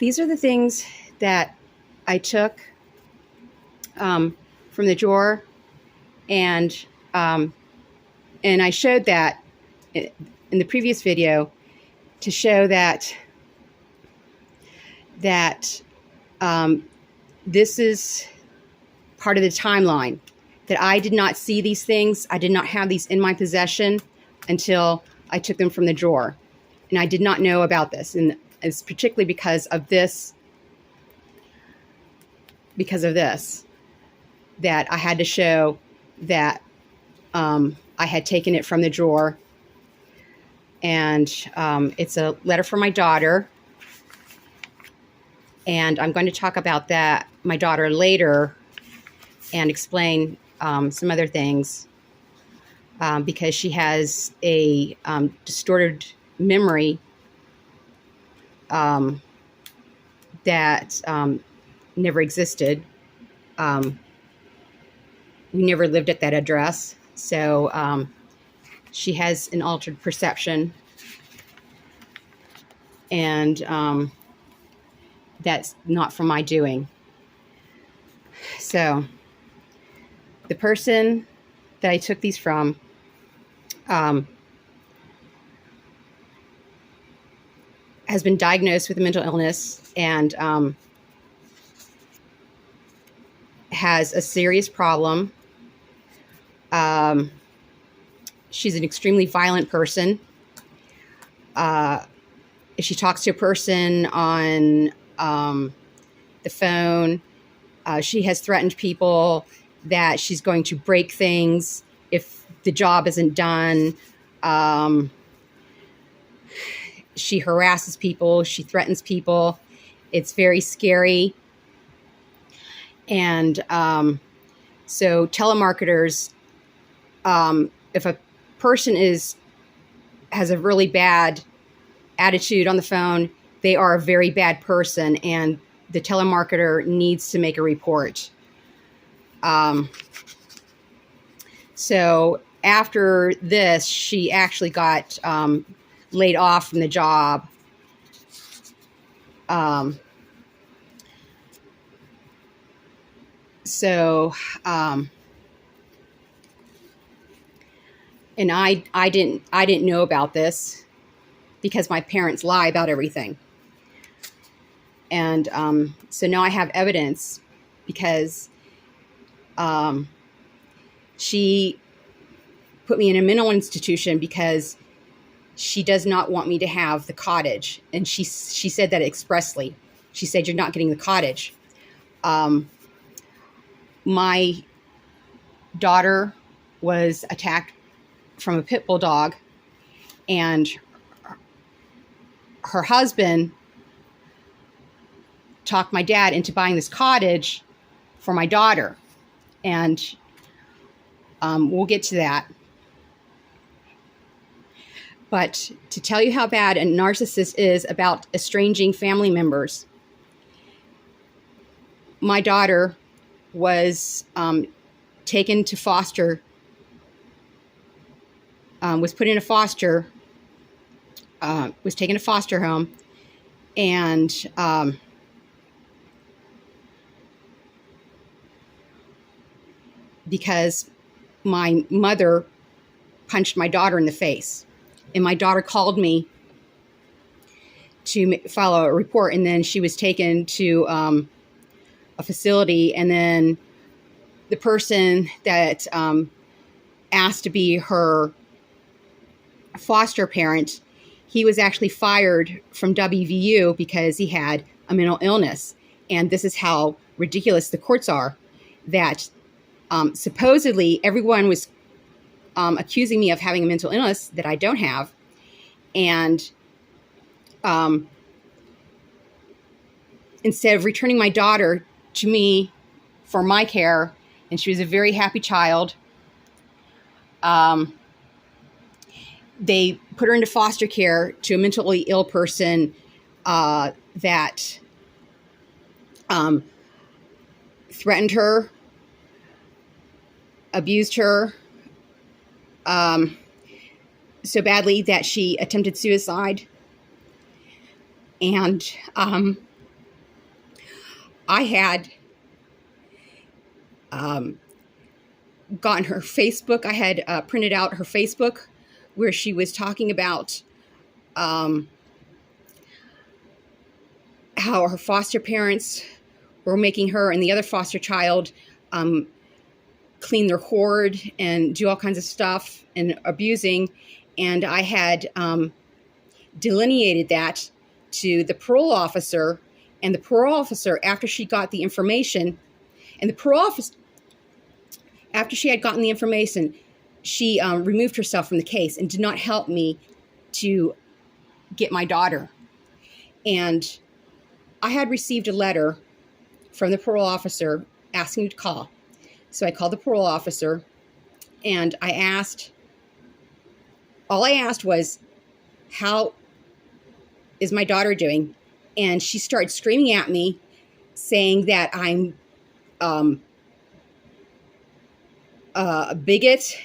These are the things that I took from the drawer, and I showed that in the previous video to show that this is part of the timeline, that I did not see these things. I did not have these in my possession until I took them from the drawer. And I did not know about this. And it's particularly because of this, that I had to show that I had taken it from the drawer. And it's a letter from my daughter. And I'm going to talk about that, my daughter, later, and explain some other things, because she has a distorted memory that never existed. We never lived at that address, so she has an altered perception, and that's not from my doing. So the person that I took these from has been diagnosed with a mental illness and has a serious problem. She's an extremely violent person. If she talks to a person on the phone, she has threatened people that she's going to break things if the job isn't done. She harasses people. She threatens people. It's very scary. And so telemarketers, if a person has a really bad attitude on the phone, they are a very bad person, and the telemarketer needs to make a report. So after this, she actually got laid off from the job. And I didn't know about this because my parents lie about everything. And so now I have evidence because she put me in a mental institution because she does not want me to have the cottage. And she said that expressly. She said, "You're not getting the cottage." My daughter was attacked from a pit bull dog, and her husband talked my dad into buying this cottage for my daughter. And we'll get to that. But to tell you how bad a narcissist is about estranging family members, my daughter was taken to foster, was put in a foster, was taken to foster home, and because my mother punched my daughter in the face. And my daughter called me to file a report, and then she was taken to a facility, and then the person that asked to be her foster parent, he was actually fired from WVU because he had a mental illness. And this is how ridiculous the courts are, that supposedly everyone was accusing me of having a mental illness that I don't have. And instead of returning my daughter to me for my care, and she was a very happy child, they put her into foster care to a mentally ill person that threatened her, abused her so badly that she attempted suicide. And I had um, gotten her Facebook. I had printed out her Facebook where she was talking about um, how her foster parents were making her and the other foster child um, clean their hoard and do all kinds of stuff and abusing. And I had delineated that to the parole officer. And the parole officer, after she got the information, and the parole officer, after she had gotten the information, she removed herself from the case and did not help me to get my daughter. And I had received a letter from the parole officer asking me to call. So I called the parole officer and all I asked was, how is my daughter doing? And she started screaming at me, saying that I'm a bigot,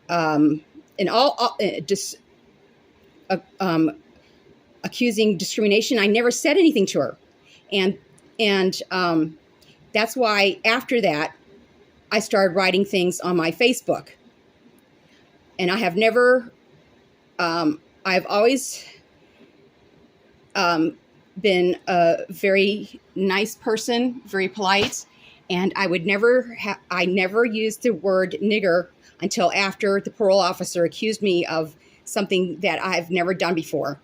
and all just accusing discrimination. I never said anything to her, and that's why after that I started writing things on my Facebook. And I have never, I've always been a very nice person, very polite, and I would never, I never used the word nigger until after the parole officer accused me of something that I've never done before.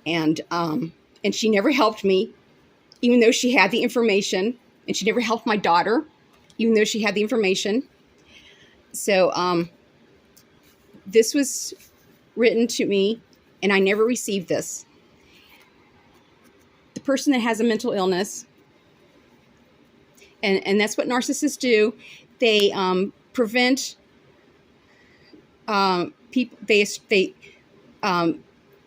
And she never helped me, even though she had the information, and she never helped my daughter, even though she had the information. So this was written to me, and I never received this. The person that has a mental illness, and that's what narcissists do, they prevent people,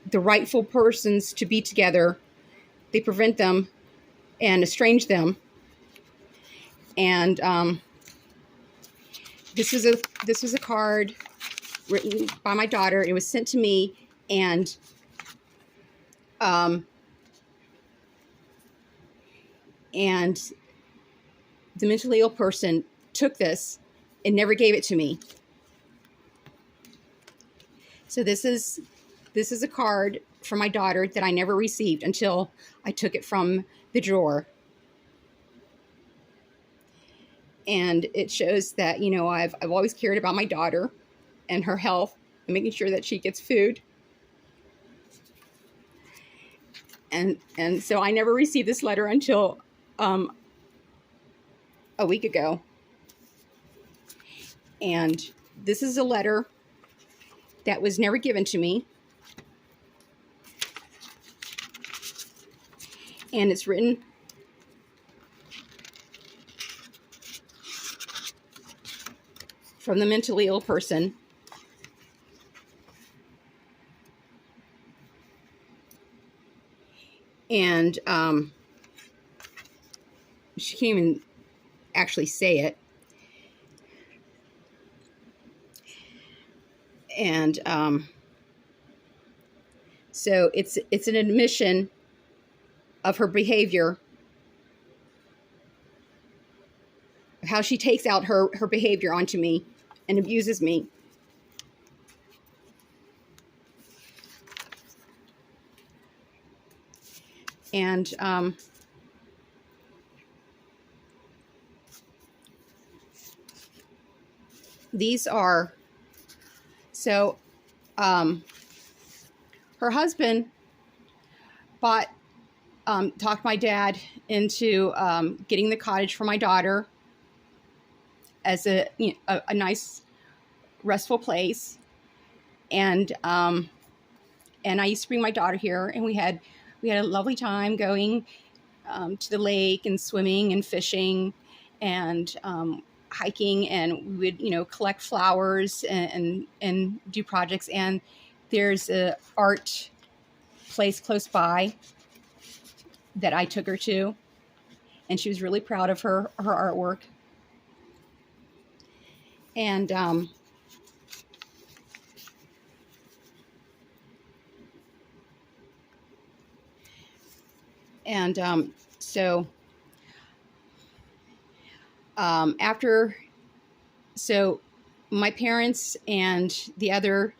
the rightful persons to be together. They prevent them and estrange them. And this was a card written by my daughter. It was sent to me, and the mentally ill person took this and never gave it to me. So this is a card from my daughter that I never received until I took it from the drawer. And it shows that, you know, I've always cared about my daughter and her health and making sure that she gets food. And so I never received this letter until a week ago. And this is a letter that was never given to me. And it's written from the mentally ill person. And she can't even actually say it. And so it's an admission of her behavior, of how she takes out her behavior onto me and abuses me. And these are, so her husband talked my dad into getting the cottage for my daughter as a nice, restful place. And I used to bring my daughter here, and we had a lovely time going to the lake and swimming and fishing and hiking, and we would, collect flowers and do projects. And there's a art place close by that I took her to, and she was really proud of her artwork. And So after, so my parents and the other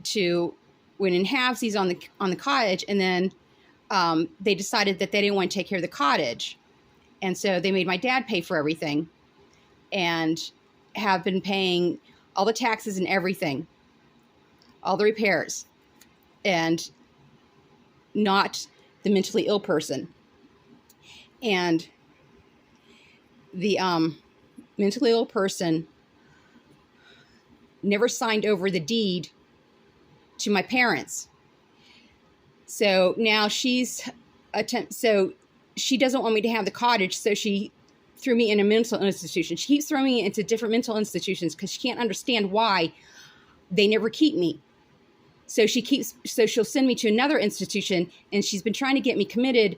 two went in halvesies on the cottage, and then they decided that they didn't want to take care of the cottage, and so they made my dad pay for everything, and have been paying all the taxes and everything, all the repairs, and not the mentally ill person. And the mentally ill person never signed over the deed to my parents. So now so she doesn't want me to have the cottage, so she threw me in a mental institution. She keeps throwing me into different mental institutions because she can't understand why they never keep me. So she'll send me to another institution, and she's been trying to get me committed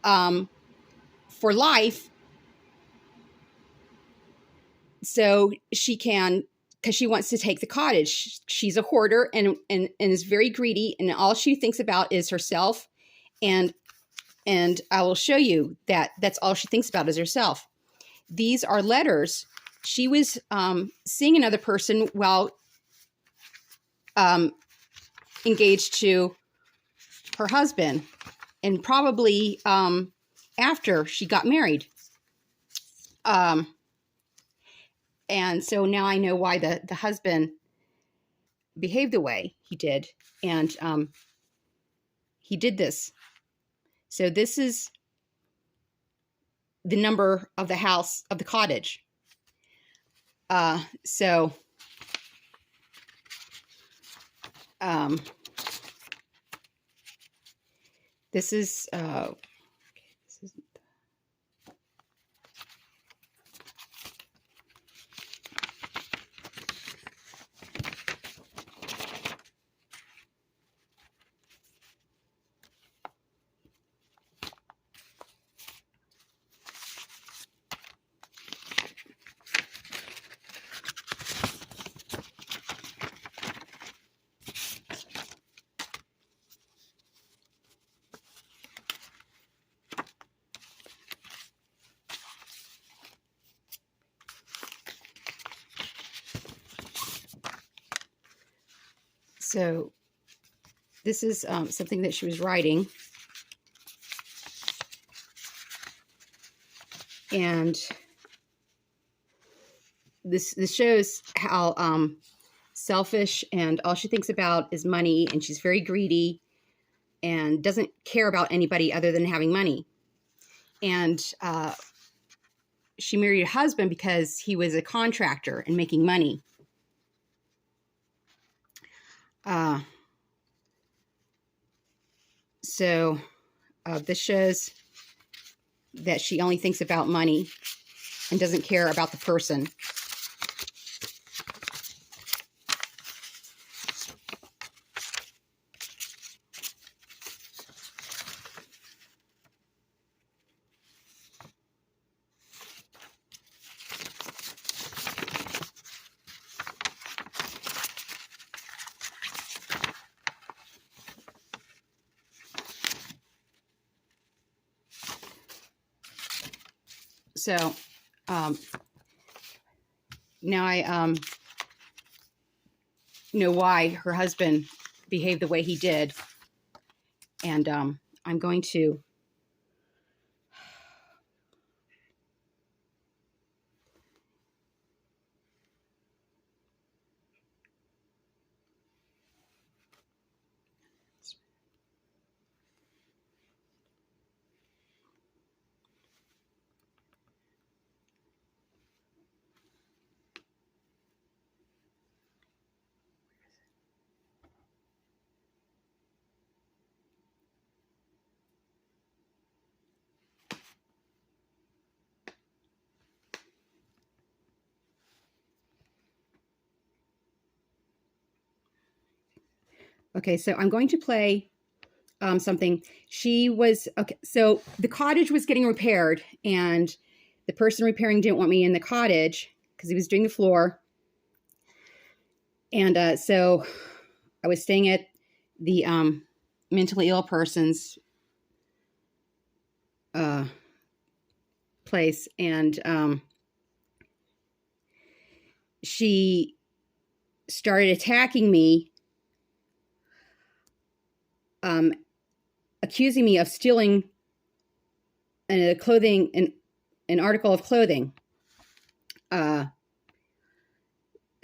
for life, so she can, because she wants to take the cottage. She's a hoarder and is very greedy, and all she thinks about is herself. And I will show you that that's all she thinks about is herself. These are letters. She was seeing another person while engaged to her husband, and probably after she got married. And so now I know why the husband behaved the way he did. And he did this. So this is the number of the house, of the cottage. So this is this is so this is something that she was writing. And this shows how selfish, and all she thinks about is money, and she's very greedy and doesn't care about anybody other than having money. And she married a husband because he was a contractor and making money. So this shows that she only thinks about money and doesn't care about the person. So now I know why her husband behaved the way he did. And I'm going to okay, so I'm going to play something. She was, okay, so the cottage was getting repaired, and the person repairing didn't want me in the cottage because he was doing the floor. And so I was staying at the mentally ill person's place, and she started attacking me, accusing me of stealing an article of clothing.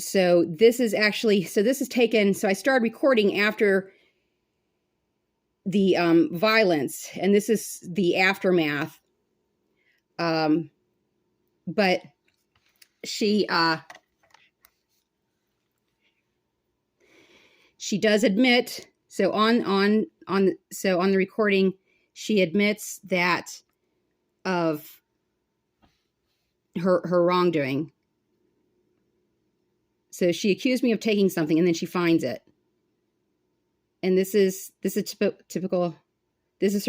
So this is taken. So I started recording after the violence, and this is the aftermath. But she does admit. So on the recording, she admits that of her wrongdoing. So she accused me of taking something, and then she finds it. And this is typical. This is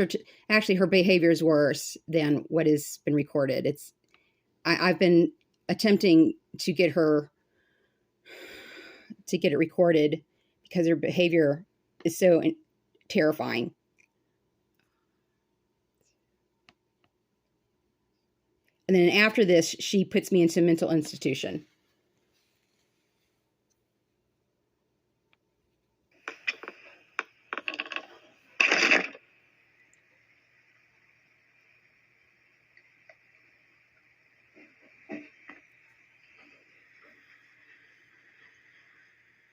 actually her behavior is worse than what has been recorded. I've been attempting to get it recorded because her behavior is so terrifying. And then after this, she puts me into a mental institution.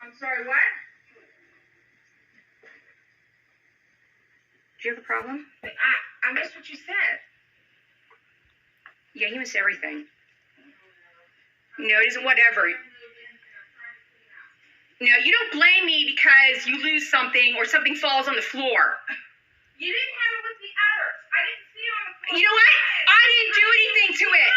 I'm sorry, what? Do you have a problem? I missed what you said. Yeah, you missed everything. No, it isn't whatever. No, you don't blame me because you lose something or something falls on the floor. You didn't have it with the others. I didn't see it on the floor. You know what? I didn't do anything to it.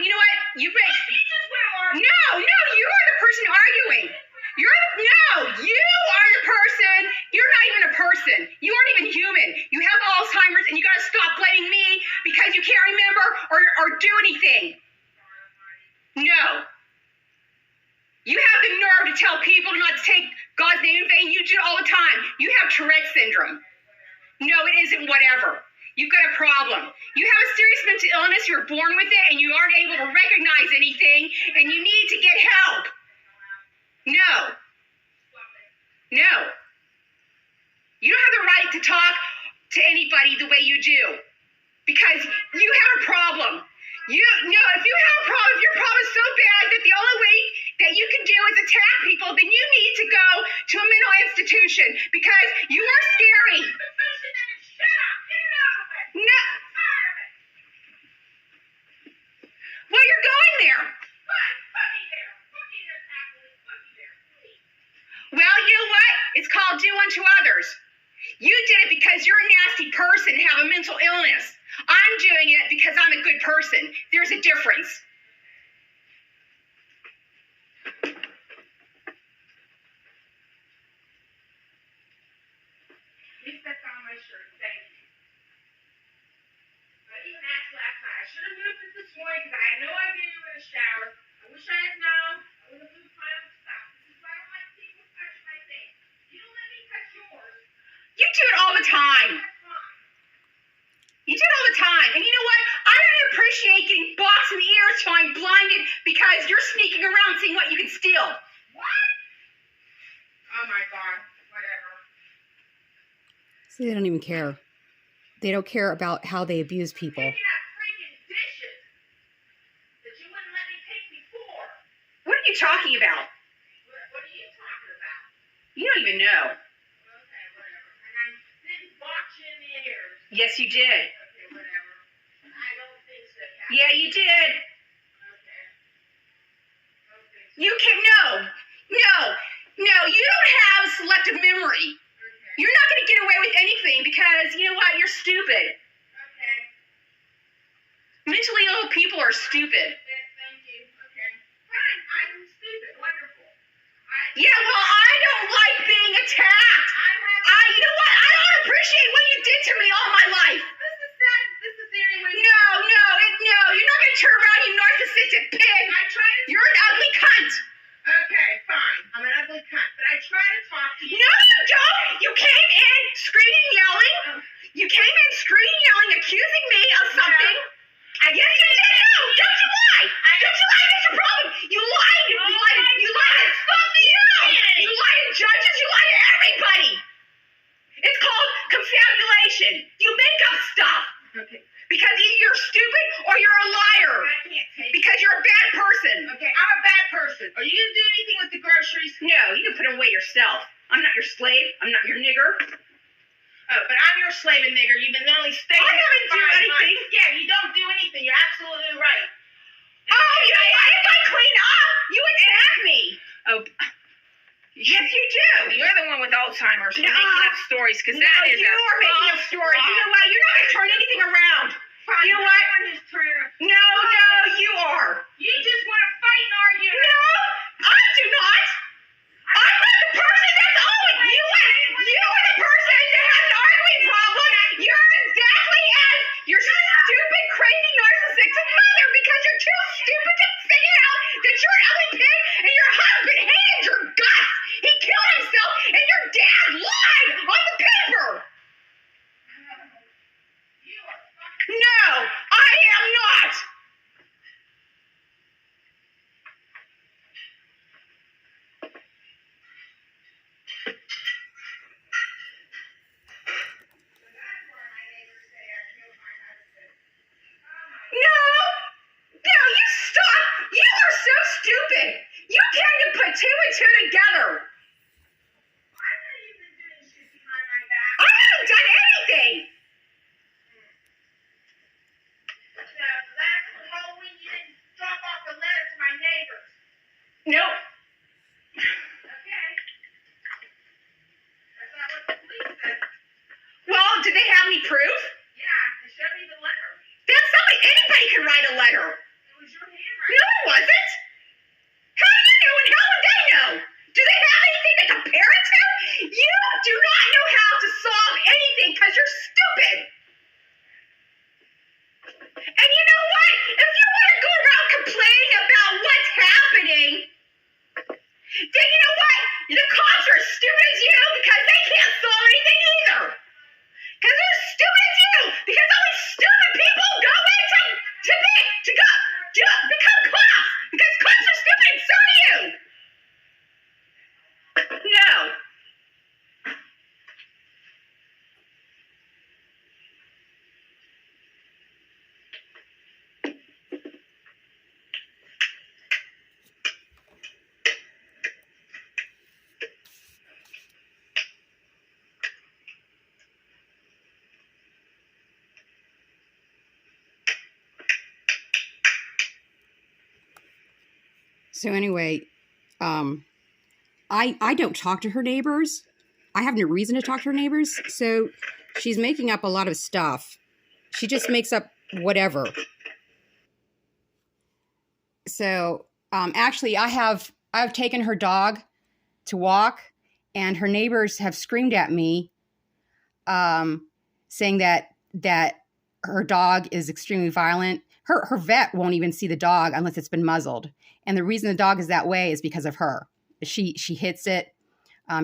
You know what? You No, you are the person arguing. You are the person. You're not even a person. You aren't even human. You have Alzheimer's, and you got to stop blaming me because you can't remember or do anything. No. You have the nerve to tell people not to take God's name in vain. You do it all the time. You have Tourette's syndrome. No, it isn't whatever. You've got a problem. You have a serious mental illness. You're born with it, and you aren't able to recognize anything, and you need to get help. No. You don't have the right to talk to anybody the way you do because you have a problem. If you have a problem, if your problem is so bad that the only way that you can do is attack people, then you need to go to a mental institution because you are scary. No. Well, you're going there. Well, you know what? It's called do unto others. You did it because you're a nasty person and have a mental illness. I'm doing it because I'm a good person. There's a difference. At least that's on my shirt. Thank you. I even asked last night. I should have moved it this morning because I had no idea you were in the shower. I wish I had known. I would have moved my own stuff. This is why I don't like people touch my things. You don't let me touch yours. You do it all the time. You do it all the time. And you know what? I don't appreciate getting boxed in the ears till I'm blinded because you're sneaking around seeing what you can steal. What? Oh my God. Whatever. See, they don't even care. They don't care about how they abuse people. Taking out freaking dishes that you wouldn't let me take before. What are you talking about? What are you talking about? You don't even know. Okay, whatever. And I didn't box you in the ears. Yes, you did. Okay, whatever. I don't think so, Kat. Yeah, you did. Okay. Don't think so. You can No, you don't have selective memory. Okay. You're not going to get away with anything because, you know what, you're stupid. Okay. Mentally ill people are stupid. Thank you. Okay. Fine. I'm stupid. Wonderful. Yeah, well, I don't like being attacked. You know what, I don't appreciate what you did to me all my life. This is sad. This is the only way. No, you're not going to turn around, you narcissistic pig. I try to. You're an ugly cunt. Okay, fine. I'm an ugly cunt, but I try to talk to you. not your slave. I'm not your nigger. Oh, but I'm your slave and nigger. You've been only staying here. I haven't done anything. Yeah, you don't do anything. You're absolutely right. Oh, you know what? If I clean up, you attack me. Oh. Yes, you do. You're the one with Alzheimer's. You're making up stories because that is you are making up stories. You know what? You're not going to turn anything around. You know what? No, you are. You just want to fight and argue. No, I do not. I'm not the person that's always you. You are the person that has an arguing problem. You're exactly as your stupid, crazy, narcissistic mother because you're too stupid to figure out that you're an ugly pig and your husband hated your guts. He killed himself and your dad lied on the paper. No, I am not. No, you stop. You are so stupid. You can't even put two and two together. I know you've been doing shit behind my back. I haven't done anything. Last Halloween, you didn't drop off the letter to my neighbors. Nope. Okay. That's not what the police said. Well, did they have any proof? Yeah, they showed me the letter. That's something. Anybody can write a letter. It was your handwriting. No, it wasn't. How do you know and how would they know? Do they have anything to compare it to? You do not know how to solve anything because you're stupid. And you know what? If you want to go around complaining about what's happening, then you know what? The cops are as stupid as you because they can't solve anything either. Because they're as stupid as you. Because only stupid people go to become cops. Because cops are stupid and so are you. No. So anyway, I don't talk to her neighbors. I have no reason to talk to her neighbors. So she's making up a lot of stuff. She just makes up whatever. So actually, I've taken her dog to walk, and her neighbors have screamed at me, saying that her dog is extremely violent. Her vet won't even see the dog unless it's been muzzled. And the reason the dog is that way is because of her. She hits it.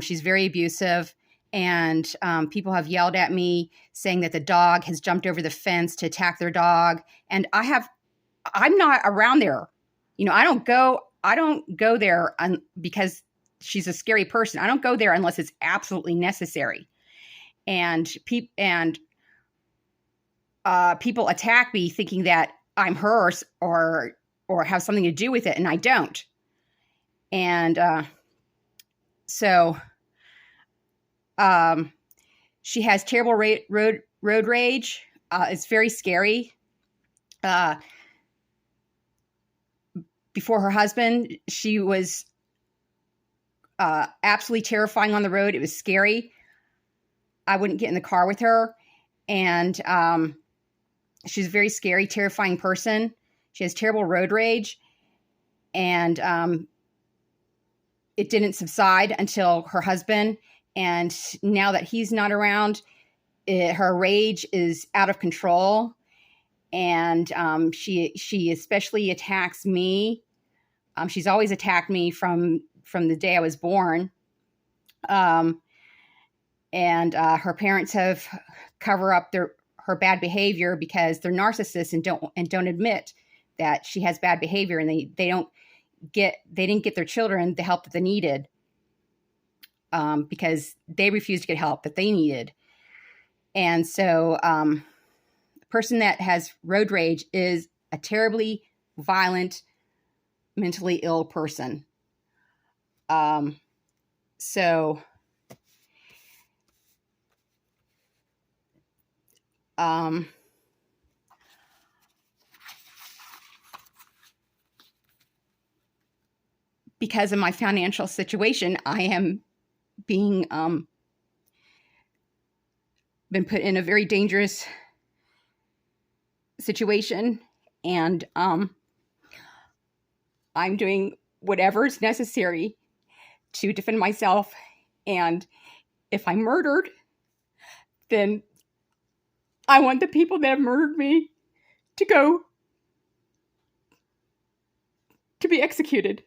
She's very abusive. And people have yelled at me saying that the dog has jumped over the fence to attack their dog. And I'm not around there. You know, I don't go there because she's a scary person. I don't go there unless it's absolutely necessary. And people attack me thinking that I'm hers or have something to do with it, and I don't. And so she has terrible road rage. It's very scary. Before her husband, she was absolutely terrifying on the road. It was scary. I wouldn't get in the car with her. And she's a very scary, terrifying person. She has terrible road rage. And it didn't subside until her husband. And now that he's not around, her rage is out of control. And she especially attacks me. She's always attacked me from the day I was born. And her parents have cover up her bad behavior because they're narcissists and don't admit that she has bad behavior, and they didn't get their children the help that they needed because they refused to get help that they needed. And so a person that has road rage is a terribly violent, mentally ill person. So um, because of my financial situation, I am being been put in a very dangerous situation, and I'm doing whatever is necessary to defend myself. And if I'm murdered, then I want the people that have murdered me to be executed.